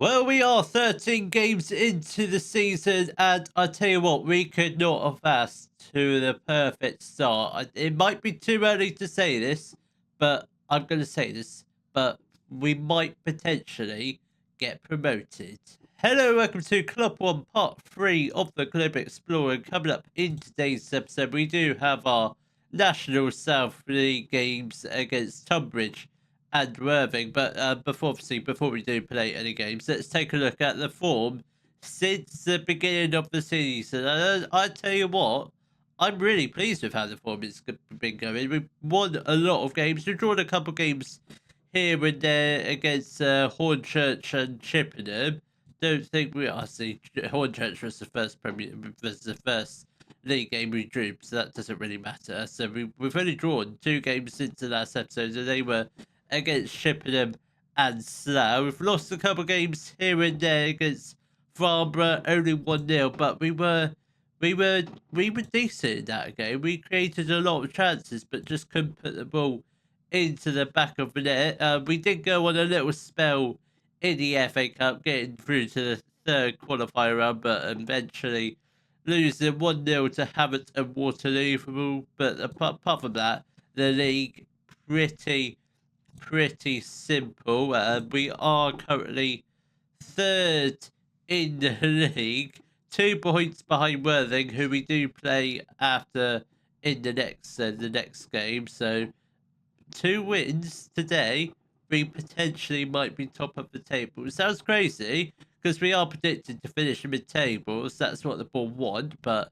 Well, we are 13 games into the season, and I tell you what, we could not have asked to the perfect start. It might be too early to say this, but I'm going to say this, but we might potentially get promoted. Hello, welcome to Club 1, Part 3 of the Globe Explorer. Coming up in today's episode, we do have our National South League games against Tunbridge and Worthing. But before we do play any games, let's take a look at the form since the beginning of the season. I tell you what, I'm really pleased with how the form has been going. We've won a lot of games. We've drawn a couple of games here and there against Hornchurch and Chippenham. Don't think we are. See, Hornchurch was the first league game we drew, so that doesn't really matter. So we've only drawn 2 games since the last episode, and they were against Chippenham and Slough. We've lost a couple of games here and there against Farnborough, only 1-0, but we were decent in that game. We created a lot of chances, but just couldn't put the ball into the back of the net. We did go on a little spell in the FA Cup, getting through to the third qualifier round, but eventually losing 1-0 to Hammett and Waterloo. But apart from that, the league pretty simple. We are currently third in the league, 2 points behind Worthing, who we do play after in the next game. So 2 wins today, we potentially might be top of the table. It sounds crazy because we are predicted to finish mid-tables. That's what the board want, but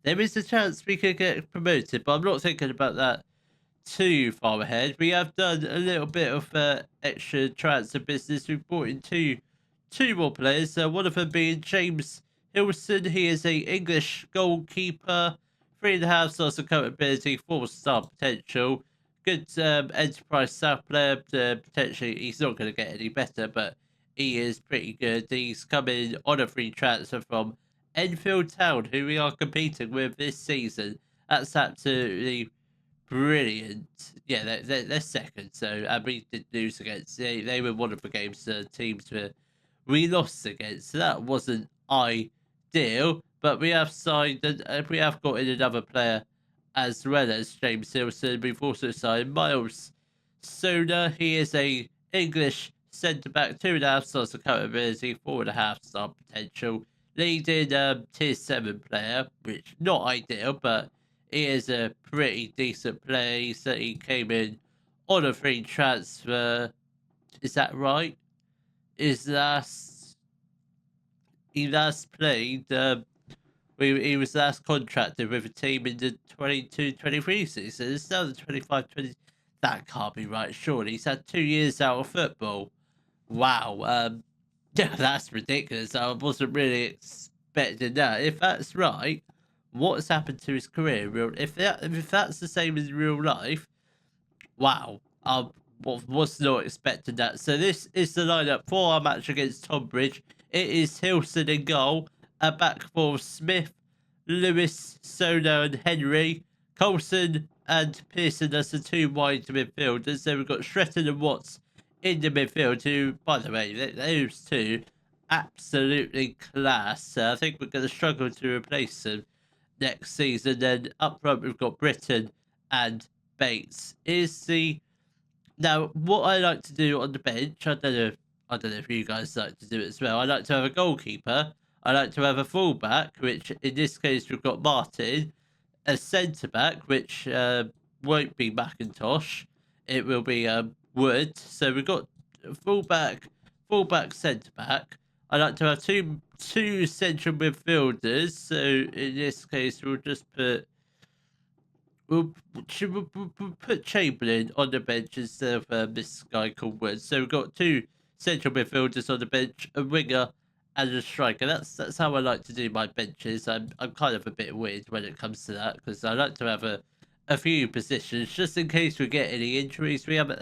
there is a chance we could get promoted. But I'm not thinking about that too far ahead. We have done a little bit of extra transfer business. We've brought in two more players. One of them being James Hilson. He is a English goalkeeper, 3.5 stars of current ability, 4-star potential. Good enterprise South player. Potentially, he's not going to get any better, but he is pretty good. He's coming on a free transfer from Enfield Town, who we are competing with this season. That's absolutely brilliant. Yeah, they're second. So, and we did lose against. They were one of the games teams where we lost against. So that wasn't ideal. But we have signed and we have got in another player as well as James Hilson. We've also signed Miles Soda. He is a English centre back, 2.5 stars of current ability, 4.5-star potential. Leading tier 7 player, which not ideal, but he is a pretty decent player. He came in on a free transfer. Is that right? He last played. He was last contracted with a team in the 22-23 season. It's now the 25-20. That can't be right. Surely he's had 2 years out of football. Wow. Yeah, that's ridiculous. I wasn't really expecting that. If that's right, what's happened to his career? If that's the same as real life, wow. Was not expecting that. So this is the lineup for our match against Tonbridge. It is Hilson in goal. A back four of Smith, Lewis, Sono, and Henry. Coulson and Pearson as the 2 wide midfielders. Then we've got Stretton and Watts in the midfield, who, by the way, those two absolutely class. I think we're going to struggle to replace them next season. Then up front, we've got Britton and Bates. Now, what I like to do on the bench, I don't know if you guys like to do it as well. I like to have a goalkeeper. I like to have a fullback, which in this case we've got Martin, a centre back, which won't be McIntosh. It will be Wood. So we've got fullback, centre back. I like to have two central midfielders. So in this case, we'll just put we'll, we'll put Chamberlain on the bench instead of this guy called Wood. So we've got 2 central midfielders on the bench, a winger and a striker. That's how I like to do my benches. I'm kind of a bit weird when it comes to that because I like to have a few positions just in case we get any injuries. We haven't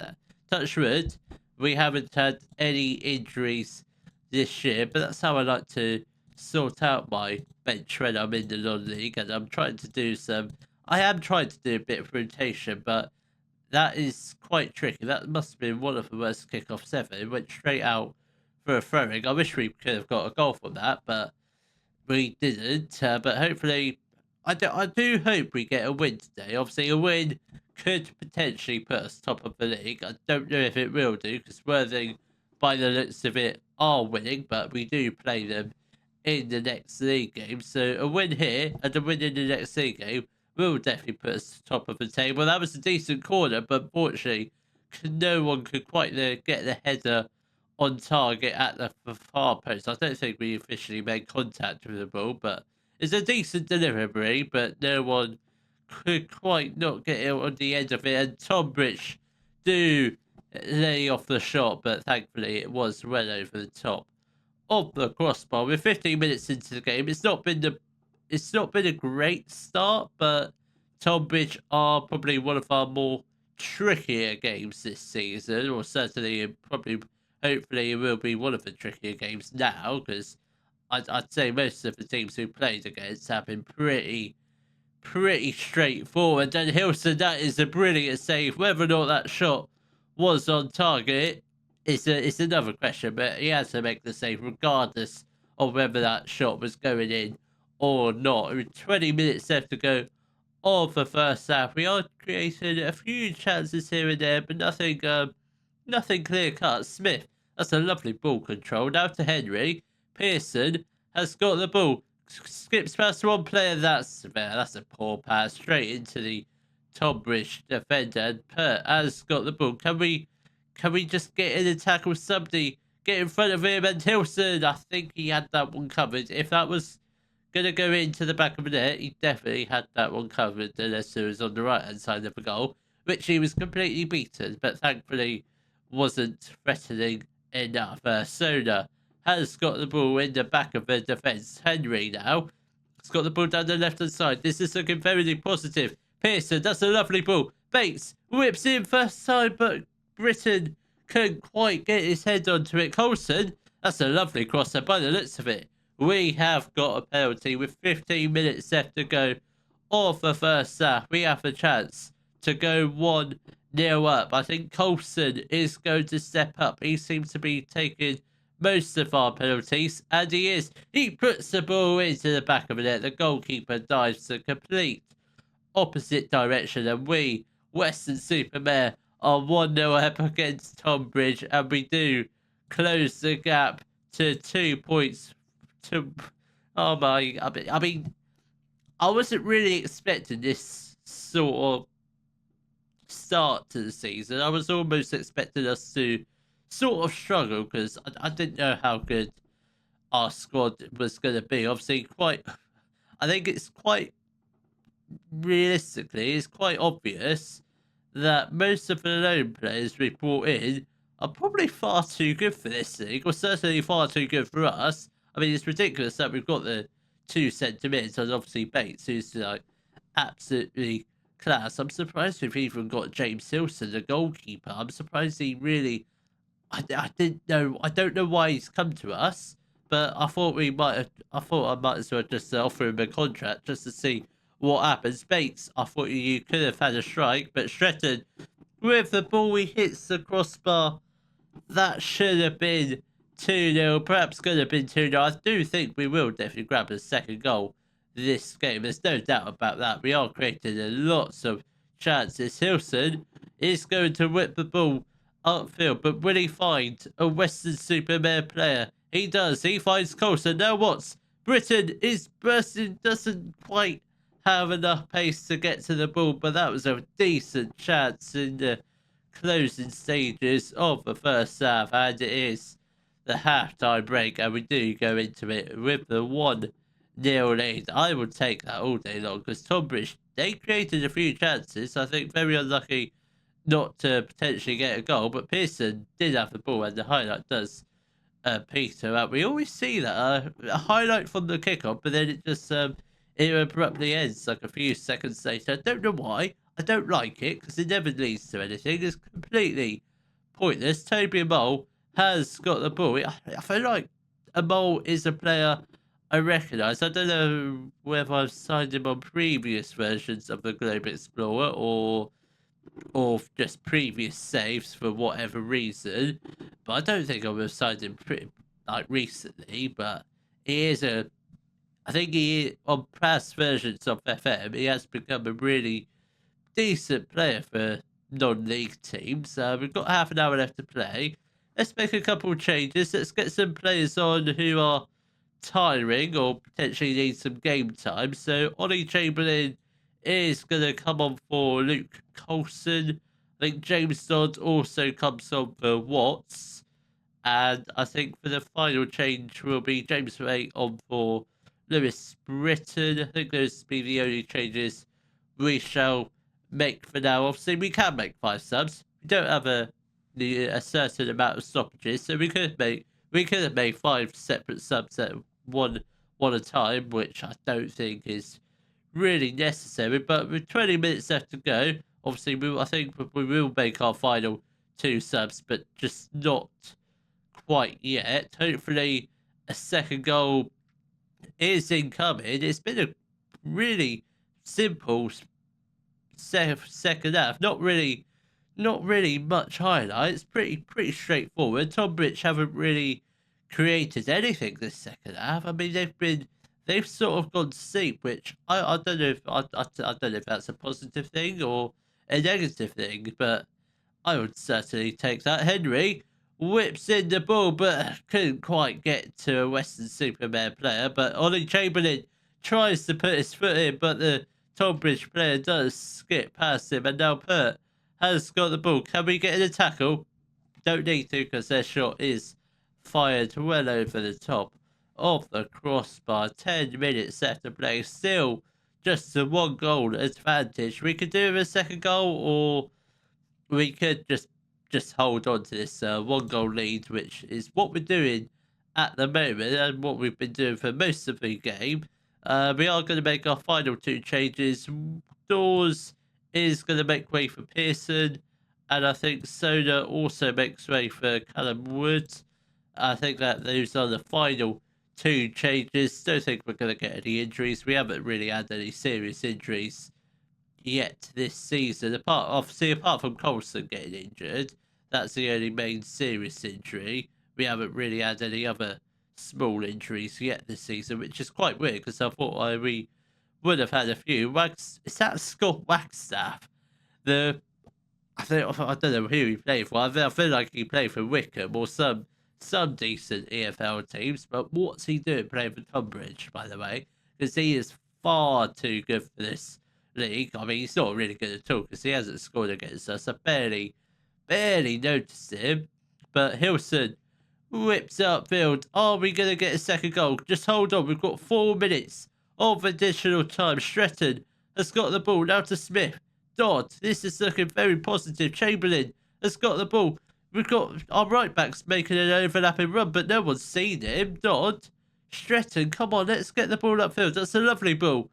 touch wood. We haven't had any injuries this year, but that's how I like to sort out my bench when I'm in the non-league, and I am trying to do a bit of rotation, but that is quite tricky. That must have been one of the worst kickoffs ever. It went straight out for a throwing. I wish we could have got a goal from that, but we didn't. But hopefully, I do hope we get a win today. Obviously, a win could potentially put us top of the league. I don't know if it will do because Worthing, by the looks of it, are winning, but we do play them in the next league game. So a win here and a win in the next league game will definitely put us top of the table. That was a decent corner, but unfortunately, no one could quite get the header on target at the far post. I don't think we officially made contact with the ball, but it's a decent delivery, but no one could quite not get it on the end of it. And Tonbridge do lay off the shot, but thankfully it was well over the top of the crossbar. We're 15 minutes into the game. It's not been a great start, but Tonbridge are probably one of our more trickier games this season, or certainly probably hopefully it will be one of the trickier games now, because I'd say most of the teams we played against have been pretty straightforward. And Hilson, that is a brilliant save. Whether or not that shot was on target it's another question, but he has to make the save regardless of whether that shot was going in or not. With 20 minutes left to go of the first half, we are creating a few chances here and there, but nothing clear cut. Smith, that's a lovely ball control. Now to Henry. Pearson has got the ball. Skips past one player. That's a poor pass straight into the Tonbridge defender. And Pert has got the ball. Can we just get in and tackle somebody? Get in front of him. And Hilson, I think he had that one covered. If that was going to go into the back of the net, he definitely had that one covered, unless it was on the right-hand side of the goal, which he was completely beaten, but thankfully wasn't threatening enough. Sona has got the ball in the back of the defence. Henry now has got the ball down the left-hand side. This is looking very positive. Pearson, that's a lovely ball. Bates whips in first time, but Britton couldn't quite get his head onto it. Coulson, that's a lovely crosser by the looks of it. We have got a penalty with 15 minutes left to go of the first half. We have a chance to go 1-0 up. I think Coulson is going to step up. He seems to be taking most of our penalties, and he is. He puts the ball into the back of the net. The goalkeeper dives the complete opposite direction, and we, Weston-Super-Mare, are 1-0 up against Tonbridge, and we do close the gap to 2 points. I mean, I wasn't really expecting this sort of start to the season. I was almost expecting us to sort of struggle because I didn't know how good our squad was going to be. Obviously, I think it's quite realistically, it's quite obvious that most of the loan players we brought in are probably far too good for this league, or certainly far too good for us. I mean, it's ridiculous that we've got the two centre mids, and obviously Bates, who's like absolutely class. I'm surprised we've even got James Hilson, the goalkeeper. I'm surprised he really. I didn't know. I don't know why he's come to us, but I thought I might as well just offer him a contract just to see what happens. Bates, I thought you could have had a strike, but Stretton, with the ball, he hits the crossbar. That should have been 2-0, perhaps could have been 2-0. I do think we will definitely grab a second goal this game. There's no doubt about that. We are creating lots of chances. Hilson is going to whip the ball upfield, but will he find a Weston-Super-Mare player? He does. He finds Coulson. Now what's Britton is bursting, doesn't quite have enough pace to get to the ball, but that was a decent chance in the closing stages of the first half, and it is the halftime break, and we do go into it with the 1-0 lead. I would take that all day long because Tonbridge, they created a few chances. I think very unlucky not to potentially get a goal, but Pearson did have the ball, and the highlight does peter out. We always see that a highlight from the kickoff, but then it just it abruptly ends like a few seconds later. I don't know why. I don't like it because it never leads to anything. It's completely pointless. Toby Mole has got the ball. I feel like a Mole is a player I recognise. I don't know whether I've signed him on previous versions of the Globe Explorer or just previous saves for whatever reason, but I don't think I would have signed him like recently, but he is a. I think he on past versions of FM, he has become a really decent player for non-league teams. We've got half an hour left to play. Let's make a couple of changes. Let's get some players on who are tiring or potentially need some game time. So Ollie Chamberlain is going to come on for Luke Colson. I think James Dodd also comes on for Watts. And I think for the final change will be James Ray on for Lewis Britton. I think those will be the only changes we shall make for now. Obviously, we can make 5 subs. We don't have a certain amount of stoppages, so we could have made 5 separate subs at one a time, which I don't think is really necessary. But with 20 minutes left to go, obviously, I think we will make our final 2 subs, but just not quite yet. Hopefully, a second goal is incoming. It's been a really simple second half. Not really much highlights. Pretty straightforward. Tonbridge haven't really created anything this second half. I mean, they've sort of gone to sleep, which I don't know if I don't know if that's a positive thing or a negative thing, but I would certainly take that. Henry whips in the ball, but couldn't quite get to a Weston-Super-Mare player. But Ollie Chamberlain tries to put his foot in, but the Tonbridge player does skip past him, and now Pert has got the ball. Can we get in a tackle? Don't need to, because their shot is fired well over the top of the crossbar. 10 minutes left to play. Still just a 1 goal advantage. We could do a second goal, or we could just hold on to this 1 goal lead, which is what we're doing at the moment and what we've been doing for most of the game. We are going to make our final 2 changes. Dawes is going to make way for Pearson, and I think Soda also makes way for Callum Wood. I think that those are the final 2 changes. Don't think we're going to get any injuries. We haven't really had any serious injuries yet this season. Apart from Colson getting injured, that's the only main serious injury. We haven't really had any other small injuries yet this season, which is quite weird because I thought we would have had a few. Is that Scott Wagstaff? I don't know who he played for. I feel like he played for Wickham or some decent EFL teams. But what's he doing playing for Tonbridge, by the way? Because he is far too good for this league. I mean, he's not really good at all because he hasn't scored against us. I barely noticed him. But Hilson whips upfield. Are we going to get a second goal? Just hold on. We've got 4 minutes of additional time. Stretton has got the ball. Now to Smith. Dodd. This is looking very positive. Chamberlain has got the ball. We've got our right backs making an overlapping run, but no one's seen him. Dodd. Stretton. Come on, let's get the ball upfield. That's a lovely ball.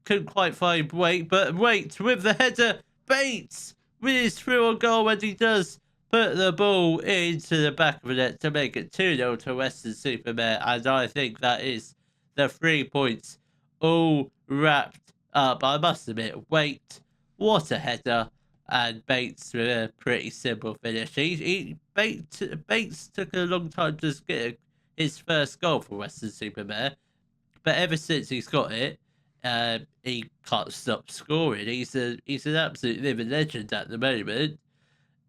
Couldn't quite find Waite, but Waite with the header. Bates whizzes through on goal, and he does put the ball into the back of the net to make it 2-0 to Weston-Super-Mare. And I think that is the 3 points all wrapped up. I must admit, Waite, what a header. And Bates with a pretty simple finish. Bates took a long time to get his first goal for Weston-Super-Mare, but ever since he's got it, he can't stop scoring. He's an absolute living legend at the moment.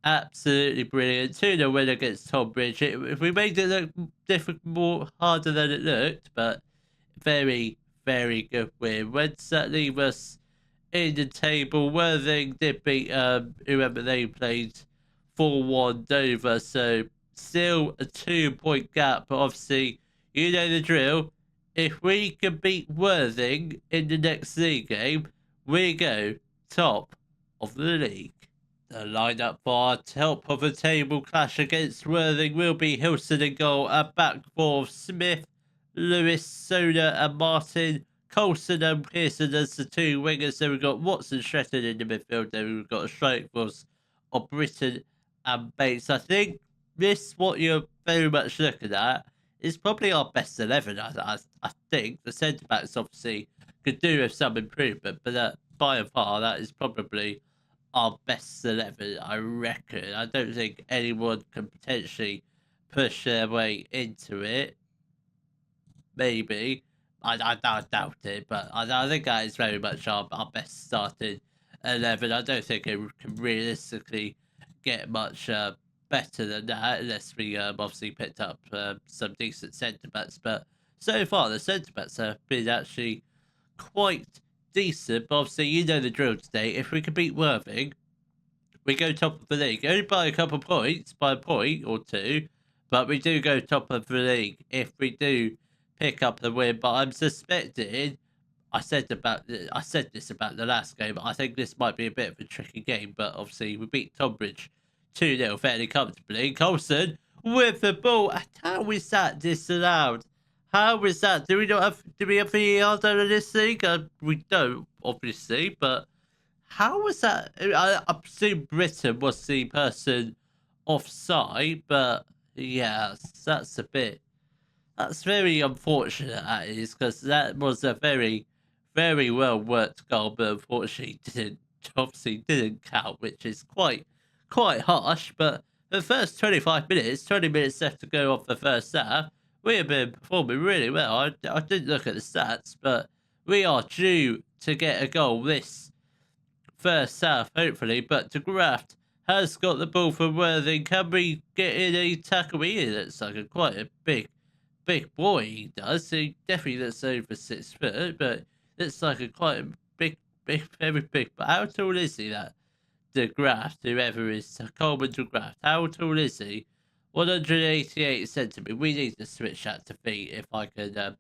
Absolutely brilliant. 2-0 win against Tonbridge. If we made it look more harder than it looked, but very, very good win. When certainly was in the table, Worthing did beat whoever they played 4-1 Dover, so still a 2-point gap, but obviously you know the drill. If we can beat Worthing in the next league game, we go top of the league. The lineup for our top of the table clash against Worthing will be Hilson in goal, a back four of Smith, Lewis, Soda and Martin, Colson and Pearson as the 2 wingers. Then we've got Watson, Stretton in the midfield. Then we've got a strike force of Britton and Bates. I think what you're very much looking at is probably our best 11. I think the centre backs obviously could do with some improvement, but by and far that is probably our best 11. I reckon. I don't think anyone can potentially push their way into it. Maybe. I doubt it, but I think that is very much our best starting 11. I don't think it can realistically get much better than that unless we obviously picked up some decent centre backs. But so far, the centre backs have been actually quite decent. But obviously, you know the drill today. If we can beat Worthing, we go top of the league. Only by a couple of points, by a point or two, but we do go top of the league if we do pick up the win. But I'm suspecting, I said this about the last game. I think this might be a bit of a tricky game, but obviously we beat Tonbridge 2-0 fairly comfortably. Coulson with the ball. How is that disallowed? How is that? Do we have VAR done in this league? We don't, obviously, but how was that? I presume Britain was the person offside, but yeah, that's very unfortunate, that is, because that was a very, very well worked goal, but unfortunately didn't count, which is quite harsh. But the first 25 minutes, 20 minutes left to go off the first half, we have been performing really well. I didn't look at the stats, but we are due to get a goal this first half, hopefully. But De Graft has got the ball from Worthing. Can we get in a tackle? He looks like quite a big boy, he does. He definitely looks over 6 foot, but looks like quite a very big. But how tall is he, that De Graft, whoever is Coleman De Graft? How tall is he? 188 centimeters. We need to switch that to feet if I can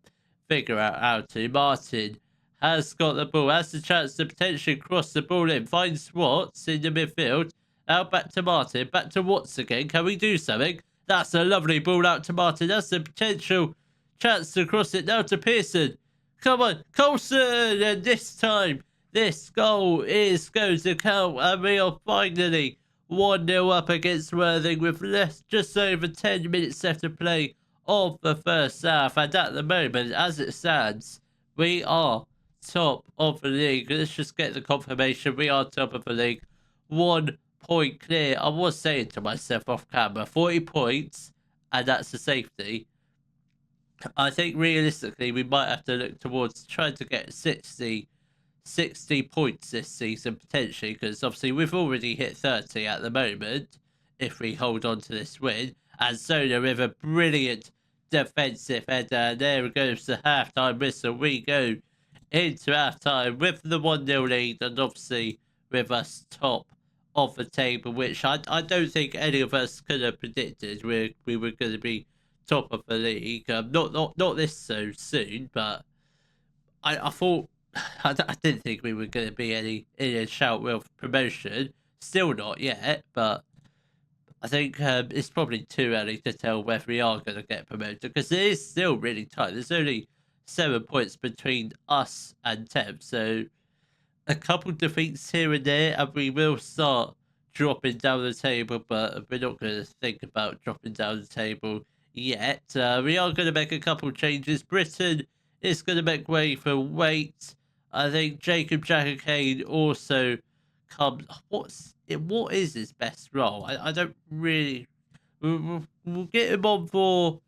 figure out how to. Martin has got the ball, has the chance to potentially cross the ball in, finds Watts in the midfield. Now back to Martin, back to Watts again. Can we do something? That's a lovely ball out to Martin. That's a potential chance to cross it now to Pearson. Come on, Coulson! And this time, this goal is going to count, and we are finally 1-0 up against Worthing with just over 10 minutes left to play of the first half. And at the moment, as it stands, we are top of the league. Let's just get the confirmation. We are top of the league. 1 point clear. I was saying to myself off camera, 40 points, and that's a safety. I think realistically, we might have to look towards trying to get 60 points this season, potentially, because obviously we've already hit 30 at the moment if we hold on to this win. And Sona with a brilliant defensive header. There goes the halftime whistle. We go into halftime with the 1-0 lead, and obviously with us top of the table, which I don't think any of us could have predicted we were going to be top of the league. Not this so soon, but I thought I didn't think we were going to be in a shout with promotion. Still not yet, but I think it's probably too early to tell whether we are going to get promoted, because it is still really tight. There's only 7 points between us and 10th, so a couple defeats here and there, and we will start dropping down the table, but we're not going to think about dropping down the table yet. We are going to make a couple changes. Britain is going to make way for Waite. I think Jacob Kane also comes. What is his best role? I don't really. We'll get him on for.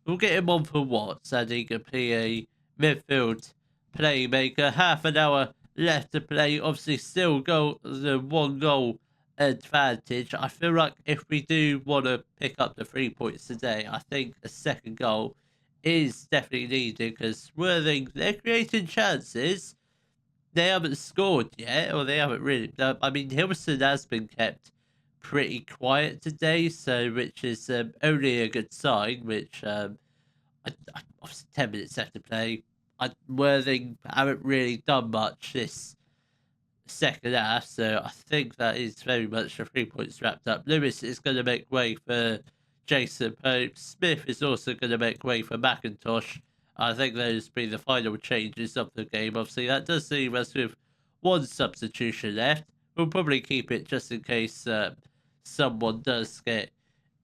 We'll get him on for Watts, and he can be a midfield playmaker. Half an hour left to play. Obviously, still the 1 goal advantage. I feel like if we do want to pick up the 3 points today, I think a second goal is definitely needed, because Worthing, they're creating chances. They haven't scored yet, or they haven't really. I mean, Hilson has been kept pretty quiet today, so which is only a good sign. Which obviously 10 minutes left to play. Worthing haven't really done much this second half, so I think that is very much the 3 points wrapped up. Lewis is going to make way for Jason Pope. Smith is also going to make way for McIntosh. I think those be the final changes of the game. Obviously, that does leave us with 1 substitution left. We'll probably keep it just in case someone does get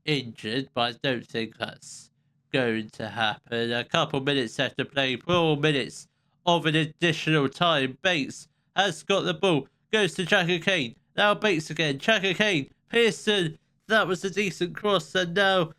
injured, but I don't think that's going to happen. A couple minutes left to play. 4 minutes of an additional time. Bates has got the ball. Goes to Jacka Kane. Now Bates again. Jacka Kane. Pearson. That was a decent cross. And now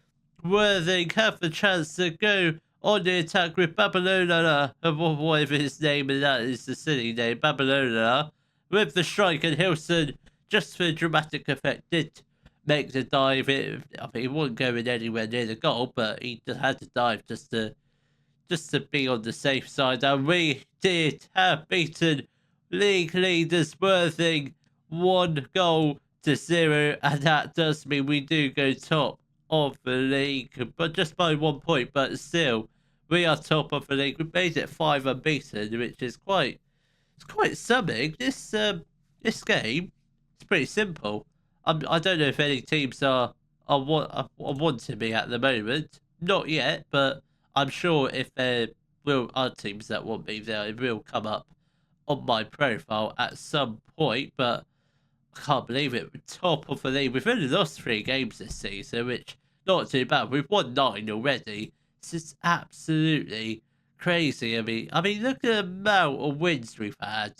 Worthing have the chance to go on the attack with Babylona, whatever his name, and that is the silly name, Babylona, with the strike, and Hilson, just for dramatic effect, did make the dive. I mean, he wasn't going anywhere near the goal, but he just had to dive just to be on the safe side. And we did have beaten league leaders Worthing 1-0, and that does mean we do go top of the league, but just by 1 point. But still, we are top of the league. We made it 5 unbeaten, which is quite something. This game is pretty simple. I don't know if any teams are wanting me at the moment. Not yet, but I'm sure if there are teams that want me, they will come up on my profile at some point. But I can't believe it. We're top of the league. We've only lost 3 games this season, which not too bad. We've won 9 already. It's just absolutely crazy. I mean, look at the amount of wins we've had.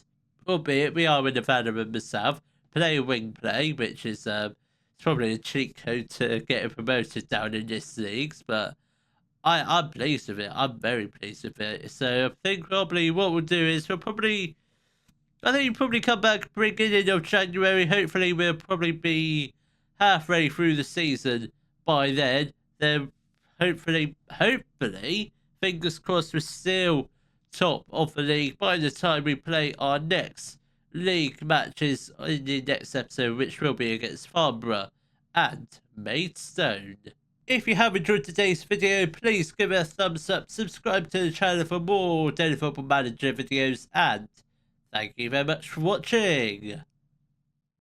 Albeit we are in the Vanderbilt South, play wing play, which is it's probably a cheat code to get promoted down in this leagues, but I'm pleased with it. I'm very pleased with it. So I think probably what we'll do is I think you'll probably come back beginning of January. Hopefully we'll probably be halfway through the season by then. Then hopefully, fingers crossed, we're still top of the league by the time we play our next league matches in the next episode, which will be against Farnborough and Maidstone. If you have enjoyed today's video, please give it a thumbs up, subscribe to the channel for more Daily Football Manager videos, and thank you very much for watching.